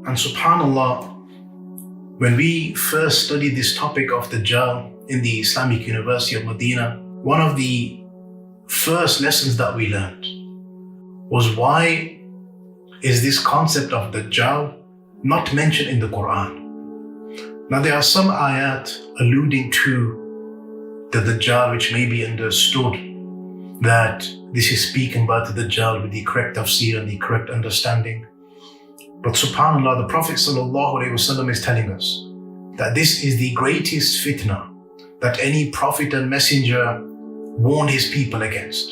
And subhanAllah, when we first studied this topic of Dajjal in the Islamic University of Medina, one of the first lessons that we learned was, why is this concept of Dajjal not mentioned in the Quran? Now, there are some ayat alluding to the Dajjal which may be understood that this is speaking about the Dajjal with the correct tafsir and the correct understanding. But subhanAllah, the Prophet ﷺ is telling us that this is the greatest fitna that any prophet and messenger warned his people against.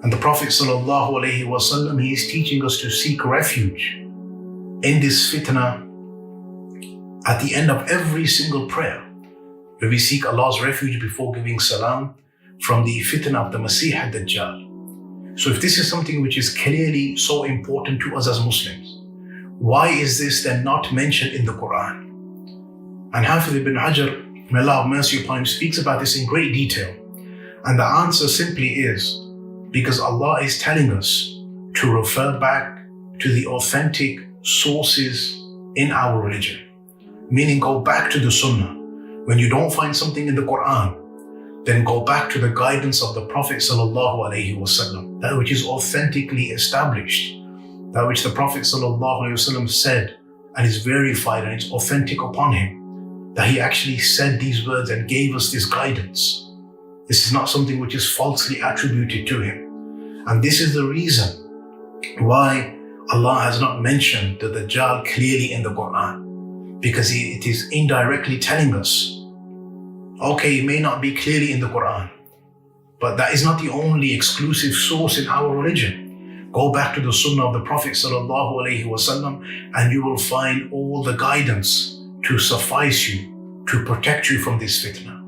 And the Prophet ﷺ, he is teaching us to seek refuge in this fitna at the end of every single prayer, where we seek Allah's refuge before giving salam from the fitna of the Masih ad-Dajjal. So if this is something which is clearly so important to us as Muslims, why is this then not mentioned in the Quran? And Hafiz ibn Hajar, may Allah have mercy upon him, speaks about this in great detail. And the answer simply is because Allah is telling us to refer back to the authentic sources in our religion. Meaning, go back to the Sunnah. When you don't find something in the Quran, then go back to the guidance of the Prophet ﷺ, that which is authentically established, that which the Prophet ﷺ said and is verified and it's authentic upon him, that he actually said these words and gave us this guidance. This is not something which is falsely attributed to him. And this is the reason why Allah has not mentioned the Dajjal clearly in the Quran, because it is indirectly telling us, okay, it may not be clearly in the Quran, but that is not the only exclusive source in our religion. Go back to the Sunnah of the Prophet ﷺ and you will find all the guidance to suffice you, to protect you from this fitna.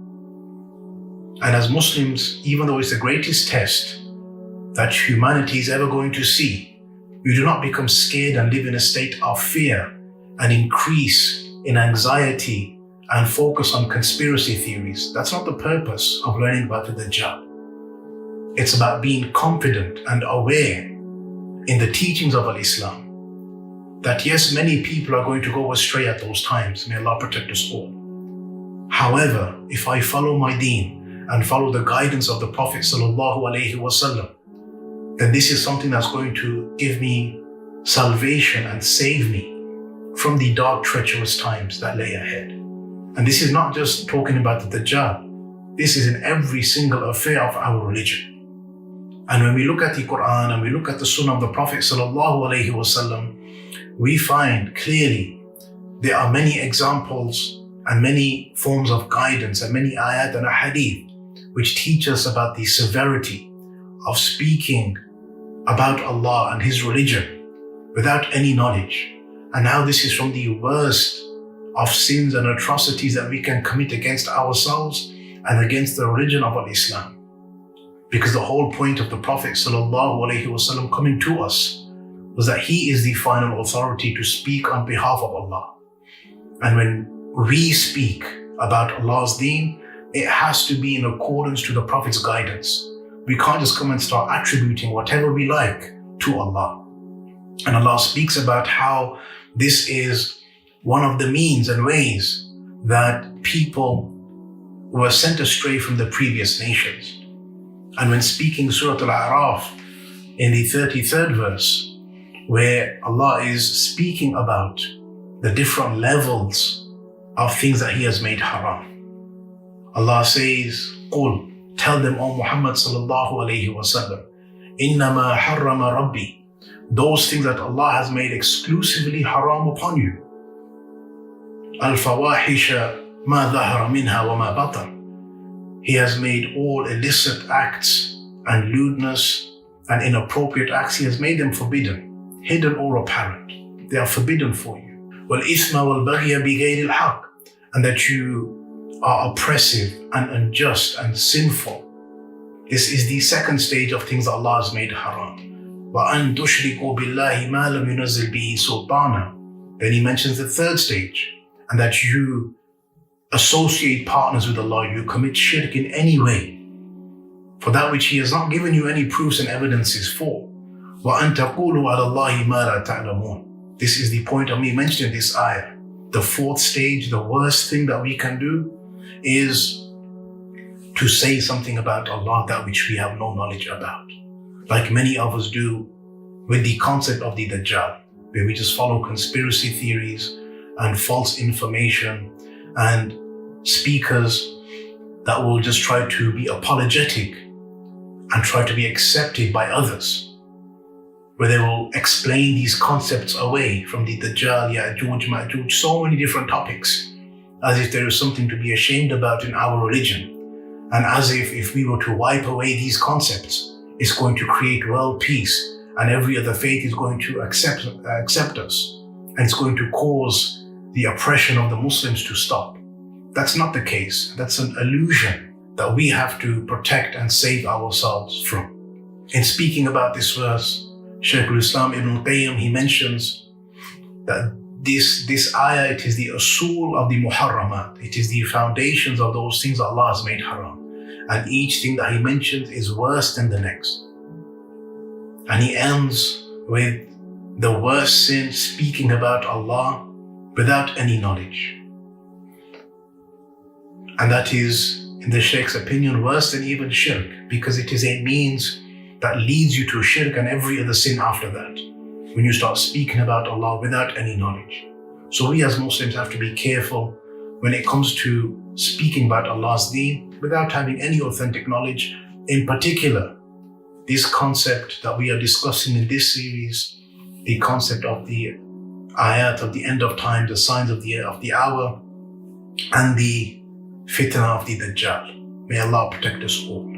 And as Muslims, even though it's the greatest test that humanity is ever going to see, we do not become scared and live in a state of fear and increase in anxiety and focus on conspiracy theories. That's not the purpose of learning about the Dajjal. It's about being confident and aware in the teachings of Al-Islam, that yes, many people are going to go astray at those times. May Allah protect us all. However, if I follow my deen and follow the guidance of the Prophet ﷺ, then this is something that's going to give me salvation and save me from the dark, treacherous times that lay ahead. And this is not just talking about the Dajjal. This is in every single affair of our religion. And when we look at the Quran and we look at the Sunnah of the Prophet ﷺ, we find clearly there are many examples and many forms of guidance and many ayat and hadith which teach us about the severity of speaking about Allah and His religion without any knowledge, and how this is from the worst of sins and atrocities that we can commit against ourselves and against the religion of Islam. Because the whole point of the Prophet ﷺ coming to us was that he is the final authority to speak on behalf of Allah. And when we speak about Allah's deen, it has to be in accordance to the Prophet's guidance. We can't just come and start attributing whatever we like to Allah. And Allah speaks about how this is one of the means and ways that people were sent astray from the previous nations. And when speaking Surah Al-A'raf in the 33rd verse, where Allah is speaking about the different levels of things that He has made haram, Allah says, "Qul," tell them, O Muhammad sallallahu alayhi wa sallam, "Innama harrama Rabbi," those things that Allah has made exclusively haram upon you. "Al-fawahisha ma dhahara minha wa ma batan." He has made all illicit acts and lewdness and inappropriate acts, He has made them forbidden, hidden or apparent. They are forbidden for you. وَالْإِثْمَ وَالْبَغْيَ بِغَيْرِ الْحَقِّ, and that you are oppressive and unjust and sinful. This is the second stage of things that Allah has made haram. وَأَن تُشْرِكُوا بِاللَّهِ مَا لَمْ يُنَزِّلْ بِهِ سُلْطَانًا. Then He mentions the third stage, and that you associate partners with Allah, you commit shirk in any way for that which He has not given you any proofs and evidences for. وَأَن تَقُولُوا عَلَى اللَّهِ مَا لَا تَعْلَمُونَ. This is the point of me mentioning this ayah. The fourth stage, the worst thing that we can do is to say something about Allah that which we have no knowledge about, like many of us do with the concept of the Dajjal, where we just follow conspiracy theories and false information and speakers that will just try to be apologetic and try to be accepted by others, where they will explain these concepts away from the Dajjal, Ya'juj, Ma'juj, so many different topics, as if there is something to be ashamed about in our religion, and as if we were to wipe away these concepts, it's going to create world peace, and every other faith is going to accept us, and it's going to cause the oppression of the Muslims to stop. That's not the case. That's an illusion that we have to protect and save ourselves from. In speaking about this verse, Shaykh al-Islam Ibn al-Qayyim, he mentions that this ayah, it is the usul of the muharramat. It is the foundations of those things Allah has made haram. And each thing that he mentions is worse than the next. And he ends with the worst sin, speaking about Allah without any knowledge. And that is, in the Shaykh's opinion, worse than even shirk, because it is a means that leads you to shirk and every other sin after that, when you start speaking about Allah without any knowledge. So we as Muslims have to be careful when it comes to speaking about Allah's deen without having any authentic knowledge. In particular, this concept that we are discussing in this series, the concept of the ayat of the end of time, the signs of the hour, and the fitna of the Dajjal. May Allah protect us all.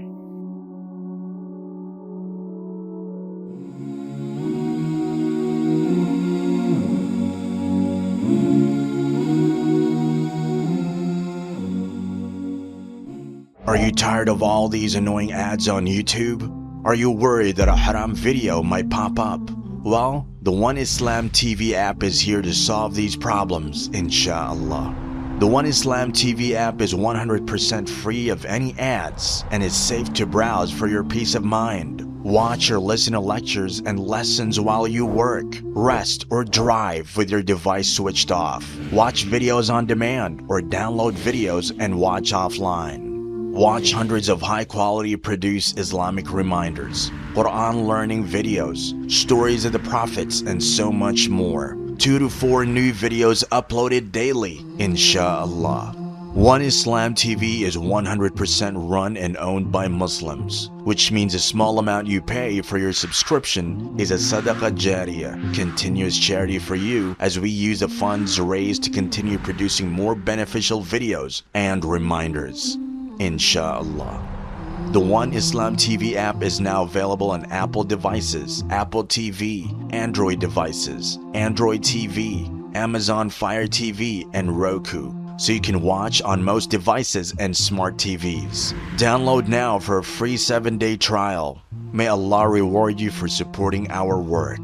Are you tired of all these annoying ads on YouTube? Are you worried that a haram video might pop up? Well, the One Islam TV app is here to solve these problems, inshallah. The One Islam TV app is 100% free of any ads and is safe to browse for your peace of mind. Watch or listen to lectures and lessons while you work, rest, or drive with your device switched off. Watch videos on demand or download videos and watch offline. Watch hundreds of high-quality produced Islamic reminders, Quran learning videos, stories of the prophets, and so much more. 2 to 4 new videos uploaded daily, inshallah. One Islam TV is 100% run and owned by Muslims, which means a small amount you pay for your subscription is a sadaqah jariyah, continuous charity for you, as we use the funds raised to continue producing more beneficial videos and reminders, inshallah. The One Islam TV app is now available on Apple devices, Apple TV, Android devices, Android TV, Amazon Fire TV, and Roku, so you can watch on most devices and smart TVs. Download now for a free 7-day trial. May Allah reward you for supporting our work.